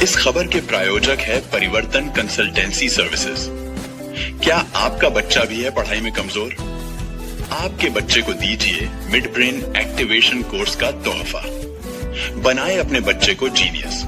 इस खबर के प्रायोजक है परिवर्तन कंसल्टेंसी सर्विसेज। क्या आपका बच्चा भी है पढ़ाई में कमजोर? आपके बच्चे को दीजिए मिड ब्रेन एक्टिवेशन कोर्स का तोहफा। बनाए अपने बच्चे को जीनियस।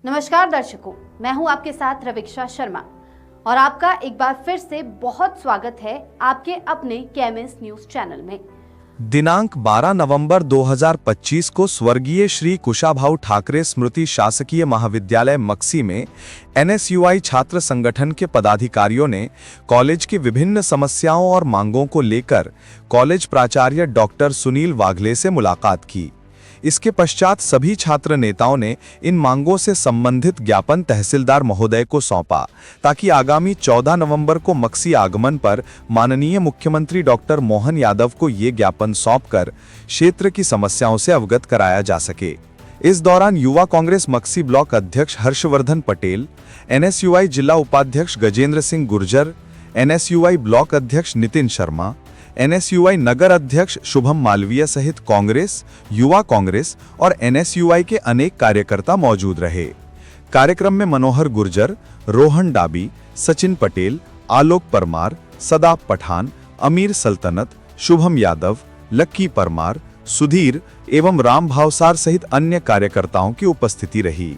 नमस्कार दर्शकों, मैं हूं आपके साथ रविक्षा शर्मा और आपका एक बार फिर से बहुत स्वागत है आपके अपने केएमएस न्यूज चैनल में। दिनांक 12 नवंबर 2025 को स्वर्गीय श्री कुशाभाऊ ठाकरे स्मृति शासकीय महाविद्यालय मक्सी में एनएसयूआई छात्र संगठन के पदाधिकारियों ने कॉलेज की विभिन्न समस्याओं और मांगों को लेकर कॉलेज प्राचार्य डॉक्टर सुनील वाघले से मुलाकात की। इसके पश्चात सभी छात्र नेताओं ने इन मांगों से संबंधित ज्ञापन तहसीलदार महोदय को सौंपा ताकि आगामी 14 नवंबर को मक्सी आगमन पर माननीय मुख्यमंत्री डॉक्टर मोहन यादव को ये ज्ञापन सौंपकर क्षेत्र की समस्याओं से अवगत कराया जा सके। इस दौरान युवा कांग्रेस मक्सी ब्लॉक अध्यक्ष हर्षवर्धन पटेल, एनएसयूआई जिला उपाध्यक्ष गजेंद्र सिंह गुर्जर, एनएसयूआई ब्लॉक अध्यक्ष नितिन शर्मा, एनएसयूआई नगर अध्यक्ष शुभम मालवीय सहित कांग्रेस, युवा कांग्रेस और एनएसयूआई के अनेक कार्यकर्ता मौजूद रहे। कार्यक्रम में मनोहर गुर्जर, रोहन डाबी, सचिन पटेल, आलोक परमार, सदाब पठान, अमीर सल्तनत, शुभम यादव, लक्की परमार, सुधीर एवं राम भावसार सहित अन्य कार्यकर्ताओं की उपस्थिति रही।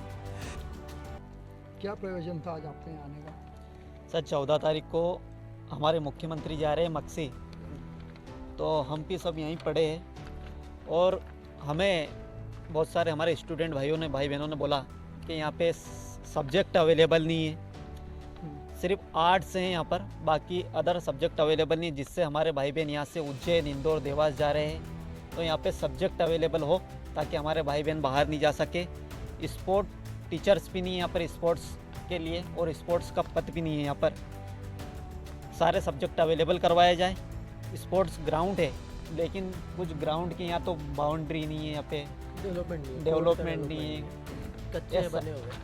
क्या प्रयोजन था आज आपके यहाँ आने का? सर 14 तारीख को हमारे मुख्यमंत्री जा रहे हैं मक्सी, तो हम भी सब यहीं पढ़े हैं और हमें बहुत सारे हमारे स्टूडेंट भाई बहनों ने बोला कि यहाँ पे सब्जेक्ट अवेलेबल नहीं है, सिर्फ आर्ट्स हैं यहाँ पर, बाकी अदर सब्जेक्ट अवेलेबल नहीं, जिससे हमारे भाई बहन यहाँ से उज्जैन, इंदौर, देवास जा रहे हैं। तो यहाँ पे सब्जेक्ट अवेलेबल हो ताकि हमारे भाई बहन बाहर नहीं जा सके। स्पोर्ट टीचर्स भी नहीं है यहाँ पर स्पोर्ट्स के लिए और स्पोर्ट्स का पद भी नहीं है यहाँ पर। सारे सब्जेक्ट अवेलेबल करवाया जाए। स्पोर्ट्स ग्राउंड है लेकिन कुछ ग्राउंड की यहाँ तो बाउंड्री नहीं है, यहाँ पे डेवलपमेंट नहीं है,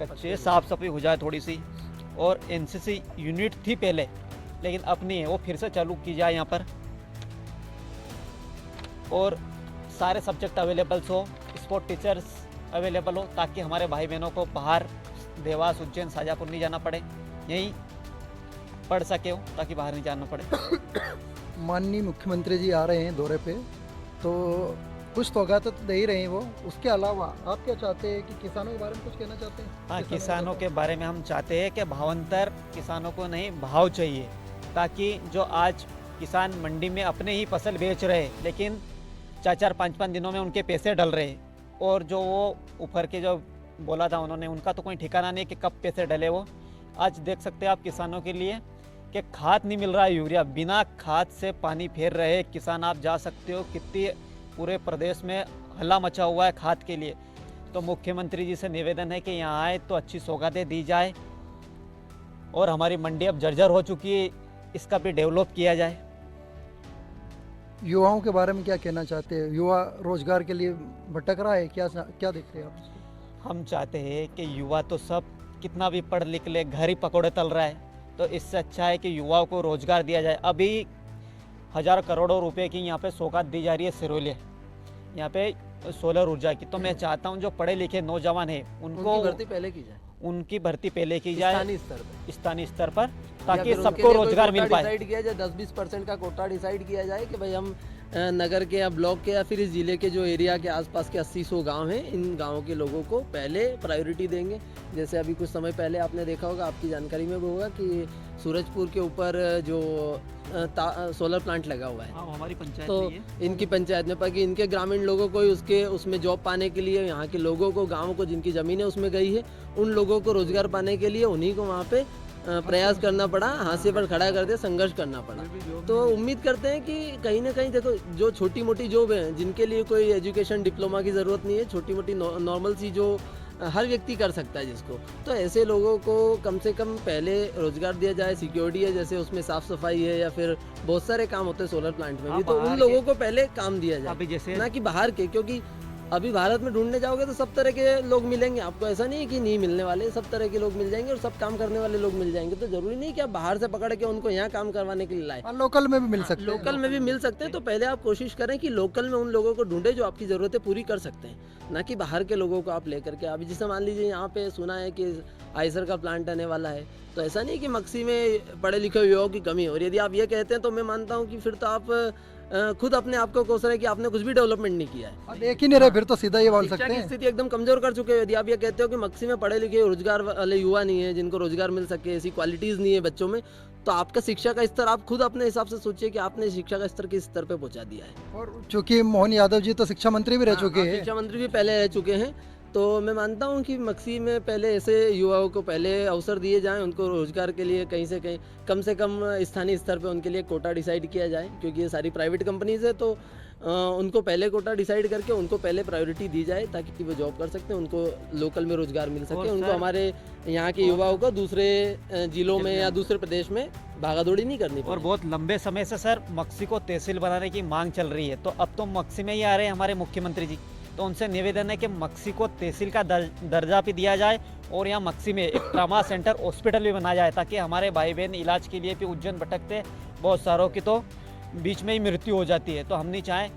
कच्चे साफ सफाई हो जाए थोड़ी सी। और एनसीसी यूनिट थी पहले लेकिन अब नहीं है, वो फिर से चालू की जाए यहाँ पर। और सारे सब्जेक्ट अवेलेबल हो, स्पोर्ट टीचर्स अवेलेबल हो ताकि हमारे भाई बहनों को बाहर देवास, उज्जैन, शाजापुर नहीं जाना पड़े, यहीं पढ़ सके हो ताकि बाहर नहीं जाना पड़े। माननीय मुख्यमंत्री जी आ रहे हैं दौरे पे, तो कुछ सौगात तो दे ही रहे हैं वो। उसके अलावा आप क्या चाहते हैं कि किसानों के बारे में कुछ कहना चाहते हैं? हाँ, किसानों के बारे में हम चाहते हैं कि भावांतर किसानों को नहीं, भाव चाहिए, ताकि जो आज किसान मंडी में अपने ही फसल बेच रहे हैं लेकिन 4-4, 5-5 दिनों में उनके पैसे डल रहे हैं और जो वो ऊपर के जो बोला था उन्होंने, उनका तो कोई ठिकाना नहीं कि कब पैसे डले। वो आज देख सकते हैं आप किसानों के लिए कि खाद नहीं मिल रहा है, यूरिया, बिना खाद से पानी फेर रहे किसान। आप जा सकते हो, कितनी पूरे प्रदेश में हल्ला मचा हुआ है खाद के लिए। तो मुख्यमंत्री जी से निवेदन है कि यहाँ आए तो अच्छी सौगातें दी जाए और हमारी मंडी अब जर्जर हो चुकी है, इसका भी डेवलप किया जाए। युवाओं के बारे में क्या कहना चाहते हैं? युवा रोजगार के लिए भटक रहा है, क्या देखते हैं आप? हम चाहते हैं कि युवा तो सब कितना भी पढ़ लिख ले, घर ही पकौड़े तल रहा है, तो इससे अच्छा है कि युवाओं को रोजगार दिया जाए। अभी 1000 करोड़ों रुपए की यहाँ पे सौगात दी जा रही है सिरोलिया, यहाँ पे सोलर ऊर्जा की। तो मैं चाहता हूँ जो पढ़े लिखे नौजवान हैं उनको भर्ती पहले की जाए, उनकी भर्ती पहले की जाए स्थानीय स्तर पर, ताकि या सबको रोजगार मिल पाए। डिसाइड किया जाए, 10-20% का कोटा डिसाइड किया जाए कि भाई हम नगर के या ब्लॉक के या फिर इस जिले के जो एरिया के आसपास के 80-100 गांव हैं, इन गांवों के लोगों को पहले प्रायोरिटी देंगे। जैसे अभी कुछ समय पहले आपने देखा होगा, आपकी जानकारी में भी होगा कि सूरजपुर के ऊपर जो सोलर प्लांट लगा हुआ है, हमारी पंचायत तो इनकी पंचायत में, ताकि इनके ग्रामीण लोगों को उसमें जॉब पाने के लिए, यहाँ के लोगों को, गाँव को जिनकी ज़मीनें उसमें गई है, उन लोगों को रोजगार पाने के लिए उन्हीं को वहाँ पे प्रयास करना पड़ा, हाशिए पर खड़ा करते संघर्ष करना पड़ा। तो उम्मीद करते हैं कि कहीं ना कहीं देखो, जो छोटी मोटी जॉब है जिनके लिए कोई एजुकेशन डिप्लोमा की ज़रूरत नहीं है, छोटी मोटी नॉर्मल सी जो हर व्यक्ति कर सकता है जिसको। तो ऐसे लोगों को कम से कम पहले रोजगार दिया जाए, सिक्योरिटी है जैसे उसमें साफ सफाई है या फिर बहुत सारे काम होते हैं सोलर प्लांट में भी, तो उन लोगों को पहले काम दिया जाए, अभी जैसे ना कि बाहर के। क्योंकि अभी भारत में ढूंढने जाओगे तो सब तरह के लोग मिलेंगे आपको, ऐसा नहीं है कि नहीं मिलने वाले, सब तरह के लोग मिल जाएंगे और सब काम करने वाले लोग मिल जाएंगे। तो जरूरी नहीं कि आप बाहर से पकड़ के उनको यहाँ काम करवाने के लिए लाए, लोकल में भी मिल सकते हैं। लोकल में भी मिल सकते हैं। तो पहले आप कोशिश करें कि लोकल में उन लोगों को ढूंढे जो आपकी ज़रूरतें पूरी कर सकते हैं, ना कि बाहर के लोगों को आप लेकर के। अभी जैसे मान लीजिए यहाँ पे सुना है कि आइसर का प्लांट आने वाला है, तो ऐसा नहीं कि मक्सी में पढ़े लिखे युवाओं की कमी हो। और यदि आप ये कहते हैं तो मैं मानता हूँ कि फिर तो आप खुद अपने आप को कोस रहे हैं कि आपने कुछ भी डेवलपमेंट नहीं किया है। अब देख ही नहीं रहे फिर तो सीधा ये बोल शिक्षा सकते की हैं। स्थिति एकदम कमजोर कर चुके हो। यदि आप ये कहते हो कि मक्सी में पढ़े लिखे रोजगार वाले युवा नहीं है जिनको रोजगार मिल सके, ऐसी क्वालिटीज नहीं है बच्चों में, तो आपका शिक्षा का स्तर आप खुद अपने हिसाब से सोचिए कि आपने शिक्षा का स्तर किस स्तर पे पहुंचा दिया है। और चूंकि मोहन यादव जी तो शिक्षा मंत्री भी रह चुके हाँ, हैं। शिक्षा मंत्री भी पहले रह चुके हैं। तो मैं मानता हूं कि मक्सी में पहले ऐसे युवाओं को पहले अवसर दिए जाएं, उनको रोजगार के लिए कहीं से कम स्थानीय स्तर पे उनके लिए कोटा डिसाइड किया जाए। क्योंकि ये सारी प्राइवेट कंपनीज है, तो उनको पहले कोटा डिसाइड करके उनको पहले प्रायोरिटी दी जाए ताकि वो जॉब कर सकते हैं, उनको लोकल में रोजगार मिल सके, उनको हमारे यहाँ के युवाओं को दूसरे जिलों में या दूसरे प्रदेश में भागादौड़ी नहीं करनी और पड़े। बहुत लंबे समय से सर मक्सी को तहसील बनाने की मांग चल रही है। तो अब तो मक्सी में ही आ रहे हैं हमारे मुख्यमंत्री जी, तो उनसे निवेदन है कि मक्सी को तहसील का दर्जा भी दिया जाए और यहाँ मक्सी में एक ट्रामा सेंटर हॉस्पिटल भी बनाया जाए, ताकि हमारे भाई बहन इलाज के लिए भी उज्जैन भटकते, बहुत सारों की तो बीच में ही मृत्यु हो जाती है। तो हम नहीं चाहें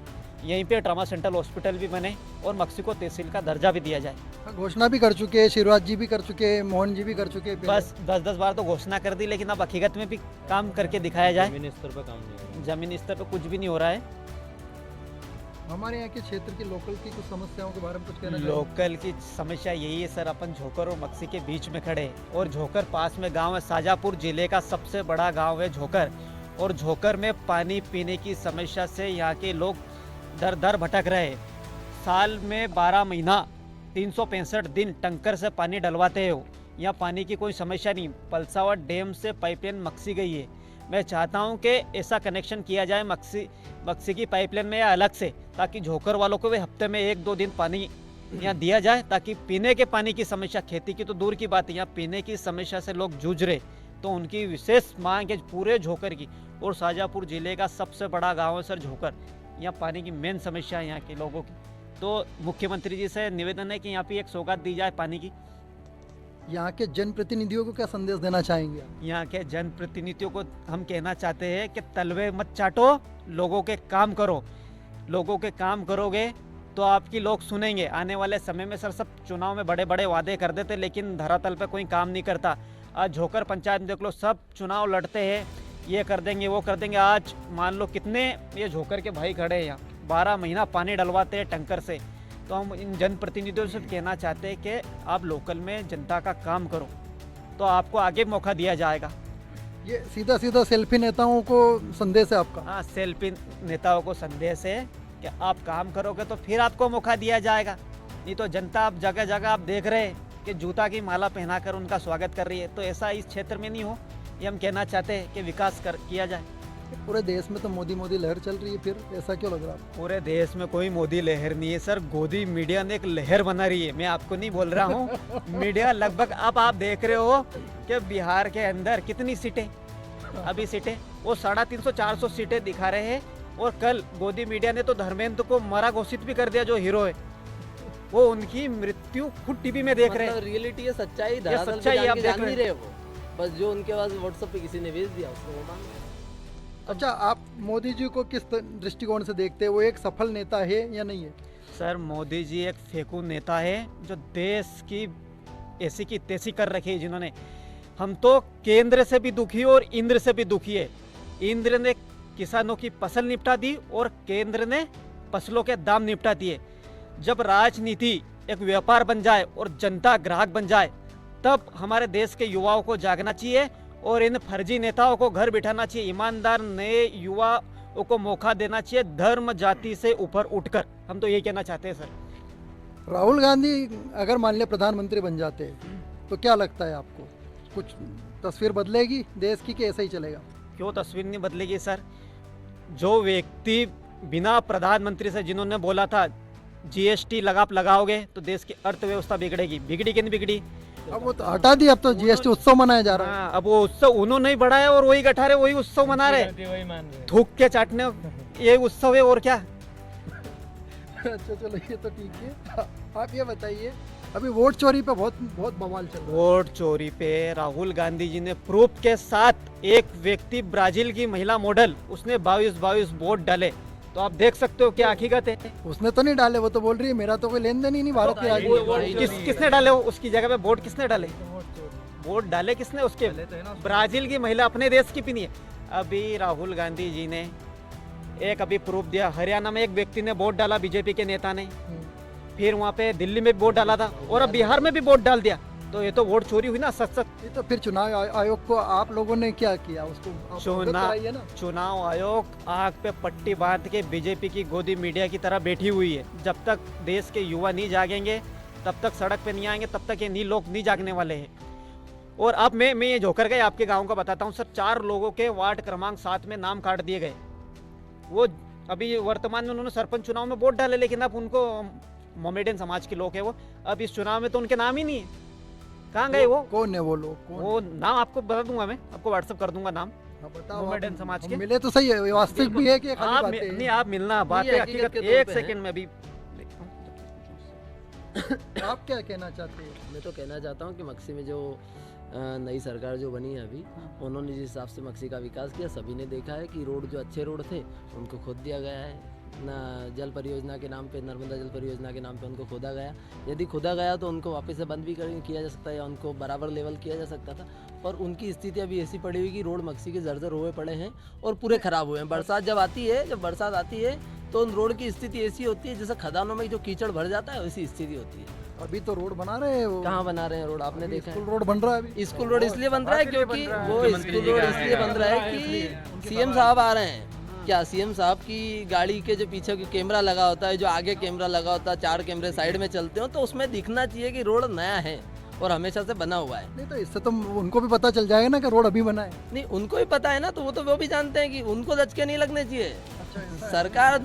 यहीं पे ट्रामा सेंटर हॉस्पिटल भी बने और मक्सी को तहसील का दर्जा भी दिया जाए। घोषणा भी कर चुके हैं, शिवराज जी भी कर चुके हैं, मोहन जी भी कर चुके हैं। बस 10-10 बार तो घोषणा कर दी, लेकिन अब हकीकत में भी काम करके दिखाया जाए। जमीनी स्तर पर काम नहीं हो रहा। जमीनी स्तर पर कुछ भी नहीं हो रहा है। हमारे यहाँ के क्षेत्र की लोकल की कुछ समस्याओं के बारे में कुछ कहना चाहेंगे? लोकल की समस्या यही है सर, अपन झोकर और मक्सी के बीच में खड़े हैं और झोकर पास में गांव है, शाजापुर जिले का सबसे बड़ा गांव है झोकर, और झोकर में पानी पीने की समस्या से यहाँ के लोग दर दर भटक रहे हैं। साल में 12 महीना 365 दिन टंकर से पानी डलवाते हो, यहाँ पानी की कोई समस्या नहीं। पलसावट डैम से पाइपलाइन मक्सी गई है। मैं चाहता हूँ कि ऐसा कनेक्शन किया जाए मक्सी की पाइपलाइन में या अलग से, ताकि झोकर वालों को भी हफ्ते में 1-2 दिन पानी यहाँ दिया जाए, ताकि पीने के पानी की समस्या, खेती की तो दूर की बात है, यहाँ पीने की समस्या से लोग जूझ रहे। तो उनकी विशेष मांग है पूरे झोकर की, और शाजापुर जिले का सबसे बड़ा गाँव है सर झोकर, यहाँ पानी की मेन समस्या है यहाँ के लोगों की। तो मुख्यमंत्री जी से निवेदन है कि यहाँ पे एक सौगात दी जाए पानी की। यहाँ के जनप्रतिनिधियों को क्या संदेश देना चाहेंगे? यहाँ के जनप्रतिनिधियों को हम कहना चाहते हैं कि तलवे मत चाटो, लोगों के काम करो। लोगों के काम करोगे तो आपकी लोग सुनेंगे। आने वाले समय में सर सब चुनाव में बड़े बड़े वादे कर देते, लेकिन धरातल पे कोई काम नहीं करता। आज झोकर पंचायत में देख लो, सब चुनाव लड़ते हैं, ये कर देंगे वो कर देंगे। आज मान लो कितने ये झोकर के भाई खड़े हैं यहाँ, 12 महीना पानी डलवाते हैं टंकर से। तो हम इन जनप्रतिनिधियों से कहना चाहते हैं कि आप लोकल में जनता का काम करो, तो आपको आगे मौका दिया जाएगा। ये सीधा सीधा सेल्फी नेताओं को संदेश है आपका? हाँ, सेल्फी नेताओं को संदेश है कि आप काम करोगे तो फिर आपको मौका दिया जाएगा। नहीं तो जनता आप जगह जगह आप देख रहे हैं कि जूता की माला पहनाकर उनका स्वागत कर रही है। तो ऐसा इस क्षेत्र में नहीं हो, ये हम कहना चाहते हैं कि विकास किया जाए। पूरे देश में तो मोदी मोदी लहर चल रही है, फिर ऐसा क्यों लग रहा है? पूरे देश में कोई मोदी लहर नहीं है सर, गोदी मीडिया ने एक लहर बना रही है। मैं आपको नहीं बोल रहा हूँ, मीडिया लगभग अब आप देख रहे हो कि बिहार के अंदर कितनी सीटें, अभी सीटें वो 350-400 सीटें दिखा रहे हैं। और कल गोदी मीडिया ने तो धर्मेंद्र को मरा घोषित भी कर दिया, जो हीरो है, वो उनकी मृत्यु खुद टीवी में देख रहे हैं। रियलिटी है, सच्चाई, ये धरातल पे सच्चाई जान आप के देख जान रहे नहीं हैं। रहे वो, बस जो उनके पास व्हाट्सएप पे किसी ने भेज दिया उसको वो मान गए। अच्छा, आप मोदी जी को किस दृष्टिकोण से देखते हैं? वो एक सफल नेता है या नहीं है? सर मोदी जी एक फेंकू नेता है, जो देश की ऐसी की तैसी कर रखी है जिन्होंने। हम तो केंद्र से भी दुखी और इंद्र से भी दुखी है। इंद्र ने किसानों की फसल निपटा दी और केंद्र ने फसलों के दाम निपटा दिए। जब राजनीति एक व्यापार बन जाए और जनता ग्राहक बन जाए, तब हमारे देश के युवाओं को जागना चाहिए और इन फर्जी नेताओं को घर बिठाना चाहिए। ईमानदार नए युवाओं को मौका देना चाहिए, धर्म जाति से ऊपर उठकर। हम तो यही कहना चाहते हैं सर। राहुल गांधी अगर मान लिया प्रधानमंत्री बन जाते तो क्या लगता है आपको? कुछ तस्वीर बदलेगी देश की कि ऐसा ही चलेगा? क्यों तस्वीर नहीं बदलेगी सर? जो व्यक्ति बिना प्रधानमंत्री से, जिन्होंने बोला था जीएसटी लगाओगे तो देश की अर्थव्यवस्था बिगड़ेगी, बिगड़ी कि नहीं बिगड़ी? अब वो तो हटा दिया, अब तो जीएसटी उत्सव मनाया जा रहा है। हाँ, अब वो उत्सव उन्होंने ही बढ़ाया और वही गठा रहे, वही उत्सव मना रहे, थूक के चाटने, ये उत्सव है और क्या। अच्छा चलो ये तो ठीक है। आप ये बताइए, अभी वोट चोरी पे बहुत बहुत बवाल चल रहा है। वोट चोरी पे राहुल गांधी जी ने प्रूफ के साथ, एक व्यक्ति ब्राजील की महिला मॉडल, उसने 22 वोट डाले, तो आप देख सकते हो क्या हकीकत है। उसने तो नहीं डाले, वो तो बोल रही है मेरा तो कोई लेन देन ही नहीं भारत के राजनीति में। किसने डाले उसकी जगह पे वोट किसने डाले? वोट डाले किसने उसके? ब्राजील की महिला, अपने देश की भी नहीं है। अभी राहुल गांधी जी ने एक अभी प्रूफ दिया, हरियाणा में एक व्यक्ति ने वोट डाला, बीजेपी के नेता ने, फिर वहाँ पे दिल्ली में भी वोट डाला था और अब बिहार में भी वोट डाल दिया, तो ये तो वोट चोरी हुई ना, सच। ये तो फिर चुनाव आयोग को आप लोगों ने क्या किया, उसको आप अवगत कराइए ना। चुनाव आयोग आग पे पट्टी बांध के बीजेपी की गोदी मीडिया की तरह बैठी हुई है। जब तक देश के युवा नहीं जागेंगे, तब तक सड़क पे नहीं आएंगे, तब तक ये लोग नहीं जागने वाले हैं। और अब मैं ये जोकर गए आपके गांव का बताता हूँ सर, 4 लोगों के वार्ड क्रमांक 7 में नाम काट दिए गए। वो अभी वर्तमान में उन्होंने सरपंच चुनाव में वोट डाले, लेकिन अब उनको, मोमेडियन समाज के लोग हैं वो, अब इस चुनाव में तो उनके नाम ही नहीं है। कहाँ गए वो? कौन है वो लोग? वो नाम आपको बता दूंगा, मैं आपको व्हाट्सएप कर दूंगा नाम। हाँ, बताओ। मोमेडियन समाज के मिले तो सही है, वास्तविक भी है कि खाली आप बातें हैं? नहीं, आप मिलना, बात है हकीकत। एक सेकंड में भी आप क्या कहना चाहते हैं? मैं तो कहना चाहता हूँ कि मक्सी में जो नई सरकार जो बनी है अभी, उन्होंने जिस हिसाब से मक्सी का विकास किया, सभी ने देखा है कि रोड जो अच्छे रोड थे उनको खोद दिया गया है ना। जल परियोजना के नाम पे, नर्मदा जल परियोजना के नाम पे उनको खोदा गया। यदि खोदा गया तो उनको वापस से बंद भी किया जा सकता है या उनको बराबर लेवल किया जा सकता था, पर उनकी स्थिति अभी ऐसी पड़ी हुई कि रोड मक्सी के जर्जर हुए पड़े हैं और पूरे खराब हुए हैं। बरसात जब बरसात आती है तो उन रोड की स्थिति ऐसी होती है जैसे खदानों में जो कीचड़ भर जाता है, वैसी स्थिति होती है। अभी तो रोड बना रहे हैं वो। कहाँ बना रहे हैं रोड? आपने देखा स्कूल है? रोड बन रहा है अभी। स्कूल रोड इसलिए बन रहा है क्योंकि वो स्कूल रोड इसलिए बन रहा है कि सीएम साहब आ रहे हैं। क्या सीएम साहब की गाड़ी के जो पीछे की कैमरा लगा होता है, जो आगे कैमरा लगा होता है, 4 कैमरे साइड में चलते हो, तो उसमें दिखना चाहिए कि रोड नया है और हमेशा से बना हुआ है। नहीं तो इससे तो उनको भी पता चल जाएगा ना कि रोड अभी बना है। नहीं, उनको भी पता है ना, तो वो भी जानते हैं कि उनको दचके नहीं लगने चाहिए। सरकार,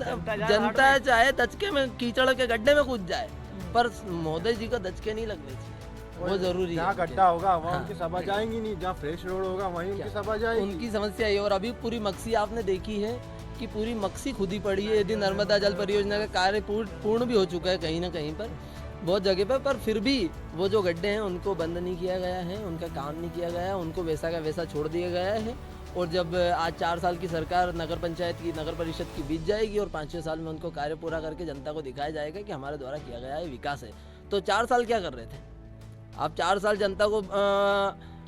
जनता चाहे दचके में, कीचड़ के गड्ढे में कूद जाए, पर मोदी जी को दचके नहीं लगने चाहिए, वो जरूरी है। जहाँ गड्ढा होगा वहाँ हाँ। उनकी सभा जाएंगी नहीं, जहाँ फ्रेश रोड होगा वहीं उनकी सभा जाएगी। उनकी समस्या ये। और अभी पूरी मक्सी आपने देखी है कि पूरी मक्सी खुदी पड़ी है। यदि नर्मदा जल परियोजना का कार्य पूर्ण भी हो चुका है कहीं ना कहीं पर, बहुत जगह पर फिर भी वो जो गड्ढे हैं उनको बंद नहीं किया गया है, उनका काम नहीं किया गया है, उनको वैसा का वैसा छोड़ दिया गया है। और जब आज 4 साल की सरकार नगर पंचायत की, नगर परिषद की बीत जाएगी और 5-6 साल में उनको कार्य पूरा करके जनता को दिखाया जाएगा कि हमारे द्वारा किया गया है विकास है, तो 4 साल क्या कर रहे थे आप? 4 साल जनता को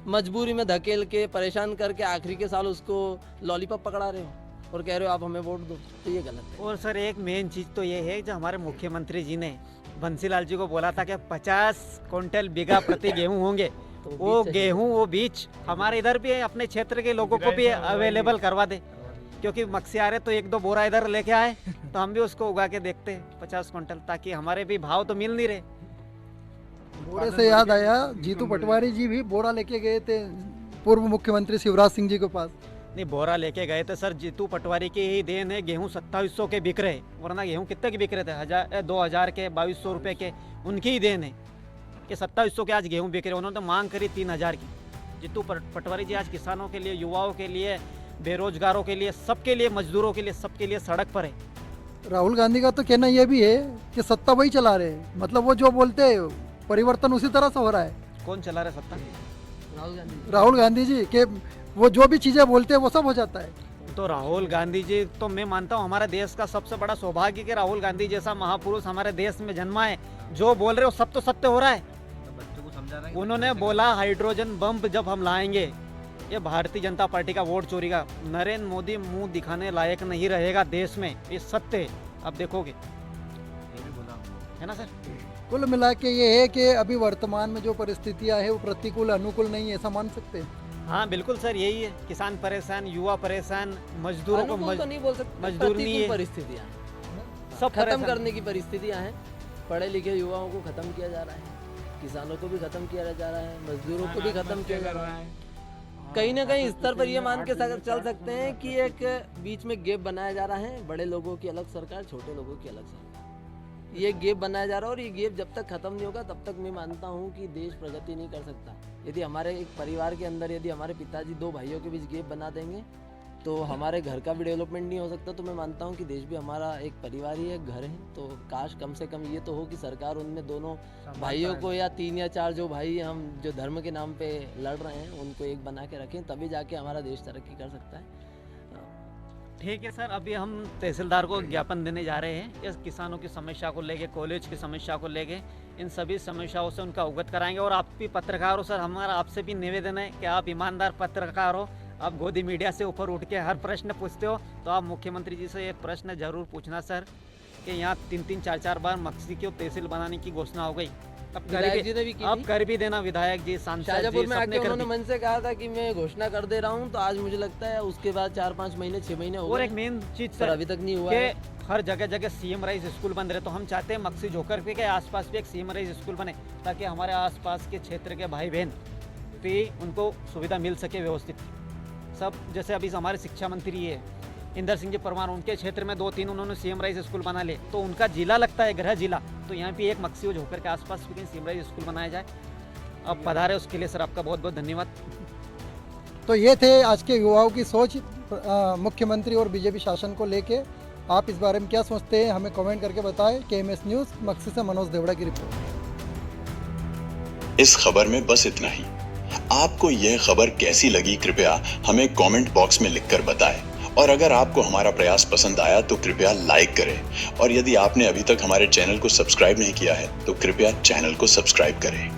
मजबूरी में धकेल के, परेशान करके, आखिरी के साल उसको लॉलीपॉप पकड़ा रहे हो और कह रहे हो आप हमें वोट दो, तो ये गलत है। और सर एक मेन चीज तो ये है, जो हमारे मुख्यमंत्री जी ने बंसीलाल जी को बोला था कि 50 क्विंटल बीघा प्रति गेहूं होंगे, तो वो बीच गेहूं, वो बीज हमारे इधर भी है, अपने क्षेत्र के लोगों को भी अवेलेबल करवा दे, क्योंकि मक्सी आ रहे तो 1-2 बोरा इधर लेके आए तो हम भी उसको उगा के देखते हैं 50 क्विंटल, ताकि हमारे भी भाव तो मिल नहीं रहे। बोरे से याद आया, जीतू पटवारी जी भी बोरा लेके गए थे पूर्व मुख्यमंत्री शिवराज सिंह जी के पास। नहीं, बोरा लेके गए थे सर, जीतू पटवारी की ही देन है, गेहूं 2700 के बिक रहे, वरना गेहूं कितने के बिक रहे थे? 2000 के, 2200 रुपए के, उनकी ही देन है कि 2700 के आज गेहूं बिक रहे। उन्होंने तो मांग करी 3000 की। जीतू पटवारी जी आज किसानों के लिए, युवाओं के लिए, बेरोजगारों के लिए, सबके लिए, मजदूरों के लिए, सबके लिए सड़क पर है। राहुल गांधी का तो कहना यह भी है कि सत्ता वही चला रहे हैं, मतलब वो जो बोलते हैं परिवर्तन उसी तरह से हो रहा है। कौन चला रहे सत्ता? राहुल गांधी जी के वो जो भी चीजें बोलते हैं वो सब हो जाता है। तो राहुल गांधी जी तो मैं मानता हूँ हमारे देश का सबसे बड़ा सौभाग्य कि राहुल गांधी जैसा महापुरुष हमारे देश में जन्मा है। जो बोल रहे हो सब तो सत्य हो रहा है। उन्होंने बोला हाइड्रोजन बम जब हम लाएंगे, ये भारतीय जनता पार्टी का वोट चोरी का, नरेंद्र मोदी मुंह दिखाने लायक नहीं रहेगा देश में, ये सत्य है, आप देखोगे, है ना सर? कुल मिला के ये है कि अभी वर्तमान में जो परिस्थितियां है वो प्रतिकूल अनुकूल नहीं है, ऐसा मान सकते हैं। हाँ बिल्कुल सर, यही है। किसान परेशान, युवा परेशान, मजदूरों को अनुकूल तो नहीं बोल सकते, मजदूर नहीं है, परिस्थितियाँ सब खत्म परेशान। करने की परिस्थितियाँ हैं। पढ़े लिखे युवाओं को खत्म किया जा रहा है, किसानों को भी खत्म किया जा रहा है, मजदूरों को भी खत्म किया जा रहा है। कहीं ना कहीं स्तर पर ये मान के चल सकते हैं कि एक बीच में गैप बनाया जा रहा है, बड़े लोगों की अलग सरकार, छोटे लोगों की अलग सरकार। ये गैप बनाया जा रहा है और ये गैप जब तक खत्म नहीं होगा तब तक मैं मानता हूँ कि देश प्रगति नहीं कर सकता। यदि हमारे एक परिवार के अंदर यदि हमारे पिताजी 2 भाइयों के बीच गैप बना देंगे तो हमारे घर का भी डेवलपमेंट नहीं हो सकता। तो मैं मानता हूँ कि देश भी हमारा एक परिवार ही है, घर है। तो काश कम से कम ये तो हो कि सरकार उनमें दोनों भाइयों को या 3 या 4 जो भाई हम जो धर्म के नाम पे लड़ रहे हैं उनको एक बना के रखें, तभी जाके हमारा देश तरक्की कर सकता है। ठीक है सर, अभी हम तहसीलदार को ज्ञापन देने जा रहे हैं। इस किसानों की समस्या को लेके, कॉलेज की समस्या को लेके, इन सभी समस्याओं से उनका अवगत कराएंगे। और आप भी पत्रकार हो सर, हमारा आपसे भी निवेदन है कि आप ईमानदार पत्रकार हो, आप गोदी मीडिया से ऊपर उठ के हर प्रश्न पूछते हो, तो आप मुख्यमंत्री जी से ये प्रश्न जरूर पूछना सर कि यहाँ 3-3, 4-4 बार मक्सी को तहसील बनाने की घोषणा हो गई। अब कर भी देना विधायक जी, सांसद शाहजहाँपुर में आके उन्होंने जी, मन से कहा था कि मैं घोषणा कर दे रहा हूँ, तो आज मुझे लगता है उसके बाद 4-5 महीने 6 महीने हो और गए एक मेन चीज पर सर अभी तक नहीं हुआ कि है। हर जगह जगह सीएम राइज स्कूल बन रहे, तो हम चाहते हैं मक्सी जोकर के आसपास भी एक सीएम राइज स्कूल बने, ताकि हमारे आसपास के क्षेत्र के भाई बहन भी उनको सुविधा मिल सके व्यवस्थित सब। जैसे अभी हमारे शिक्षा मंत्री है इंदर सिंह जी परमार, उनके क्षेत्र में 2-3 उन्होंने सीएम राइज स्कूल बना ले, तो उनका जिला लगता है गृह जिला, तो यहाँ पे एक मक्सी जोकर के आसपास भी कहीं सीएम राइज स्कूल बनाया जाए। अब पधारे उसके लिए सर आपका बहुत बहुत धन्यवाद। तो ये थे आज के युवाओं की सोच मुख्यमंत्री और बीजेपी शासन को लेके। आप इस बारे में क्या सोचते हैं हमें कमेंट करके बताएं। KMS न्यूज़ मक्सी से मनोज देवड़ा की रिपोर्ट। इस खबर में बस इतना ही। आपको यह खबर कैसी लगी कृपया हमें कमेंट बॉक्स में लिखकर बताएं। और अगर आपको हमारा प्रयास पसंद आया तो कृपया लाइक करें। और यदि आपने अभी तक हमारे चैनल को सब्सक्राइब नहीं किया है तो कृपया चैनल को सब्सक्राइब करें।